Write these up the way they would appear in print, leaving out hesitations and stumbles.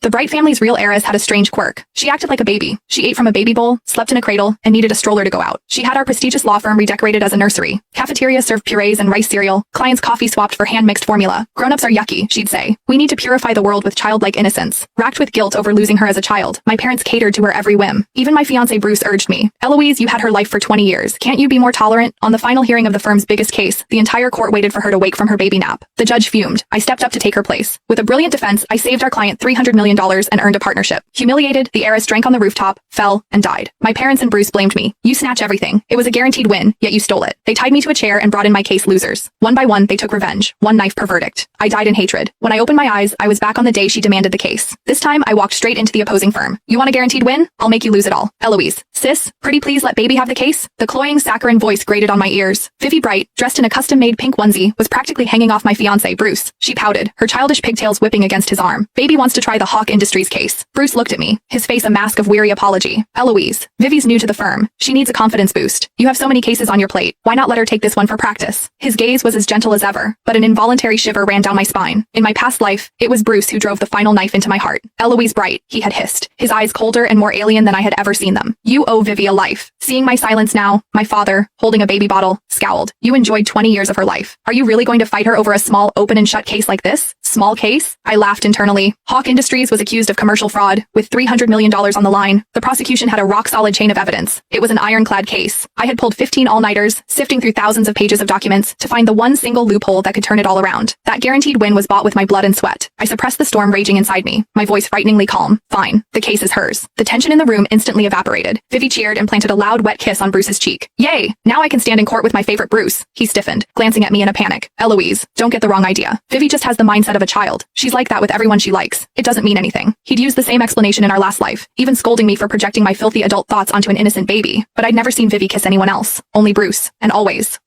The Bright family's real heiress had a strange quirk. She acted like a baby. She ate from a baby bowl, slept in a cradle, and needed a stroller to go out. She had our prestigious law firm redecorated as a nursery. Cafeteria served purees and rice cereal. Clients coffee swapped for hand-mixed formula. Grown-ups are yucky, she'd say. We need to purify the world with childlike innocence. Racked with guilt over losing her as a child, my parents catered to her every whim. Even my fiancé Bruce urged me, "Eloise, you had her life for 20 years. Can't you be more tolerant?" On the final hearing of the firm's biggest case, the entire court waited for her to wake from her baby nap. The judge fumed. I stepped up to take her place. With a brilliant defense, I saved our client $300 million and earned a partnership. Humiliated, the heiress drank on the rooftop, fell, and died. My parents and Bruce blamed me. "You snatch everything. It was a guaranteed win, yet you stole it." They tied me to a chair and brought in my case losers. One by one, they took revenge. One knife per verdict. I died in hatred. When I opened my eyes, I was back on the day she demanded the case. This time, I walked straight into the opposing firm. "You want a guaranteed win? I'll make you lose it all. Eloise. Sis, pretty please let baby have the case?" The cloying, saccharine voice grated on my ears. Vivi Bright, dressed in a custom-made pink onesie, was practically hanging off my fiancé, Bruce. She pouted, her childish pigtails whipping against his arm. "Baby wants to try the Hawk Industries case." Bruce looked at me, his face a mask of weary apology. "Eloise, Vivi's new to the firm. She needs a confidence boost. You have so many cases on your plate. Why not let her take this one for practice?" His gaze was as gentle as ever, but an involuntary shiver ran down my spine. In my past life, it was Bruce who drove the final knife into my heart. "Eloise Bright," he had hissed, his eyes colder and more alien than I had ever seen them. "You owe Vivi a life." Seeing my silence now, my father, holding a baby bottle, scowled. "You enjoyed 20 years of her life. Are you really going to fight her over a small open and shut case like this?" Small case? I laughed internally. Hawk Industries was accused of commercial fraud, with $300 million on the line. The prosecution had a rock-solid chain of evidence. It was an ironclad case. I had pulled 15 all-nighters, sifting through thousands of pages of documents, to find the one single loophole that could turn it all around. That guaranteed win was bought with my blood and sweat. I suppressed the storm raging inside me, my voice frighteningly calm. "Fine. The case is hers." The tension in the room instantly evaporated. Vivi cheered and planted a loud, wet kiss on Bruce's cheek. "Yay! Now I can stand in court with my favorite Bruce." He stiffened, glancing at me in a panic. "Eloise, don't get the wrong idea. Vivi just has the mindset of a child. She's like that with everyone she likes. It doesn't mean anything." He'd used the same explanation in our last life, even scolding me for projecting my filthy adult thoughts onto an innocent baby. But I'd never seen Vivi kiss anyone else. Only Bruce. And always,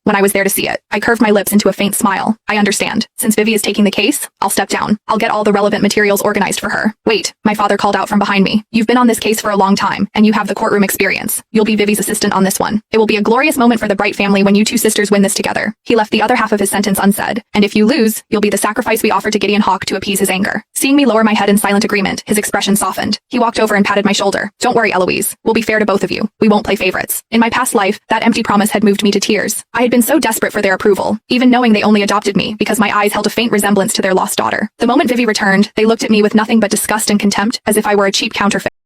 when I was there to see it, I curved my lips into a faint smile. "I understand. Since Vivi is taking the case, I'll step down. I'll get all the relevant materials organized for her." "Wait," my father called out from behind me. "You've been on this case for a long time, and you have the courtroom experience. You'll be Vivi's assistant on this one. It will be a glorious moment for the Bright family when you two sisters win this together." He left the other half of his sentence unsaid. "And if you lose, you'll be the sacrifice we offered to Gideon Hawk to appease his anger." Seeing me lower my head in silent agreement, his expression softened. He walked over and patted my shoulder. "Don't worry, Eloise. We'll be fair to both of you. We won't play favorites." In my past life, that empty promise had moved me to tears. I had been so desperate for their approval, even knowing they only adopted me because my eyes held a faint resemblance to their lost daughter. The moment Vivi returned, they looked at me with nothing but disgust and contempt, as if I were a cheap counterfeit.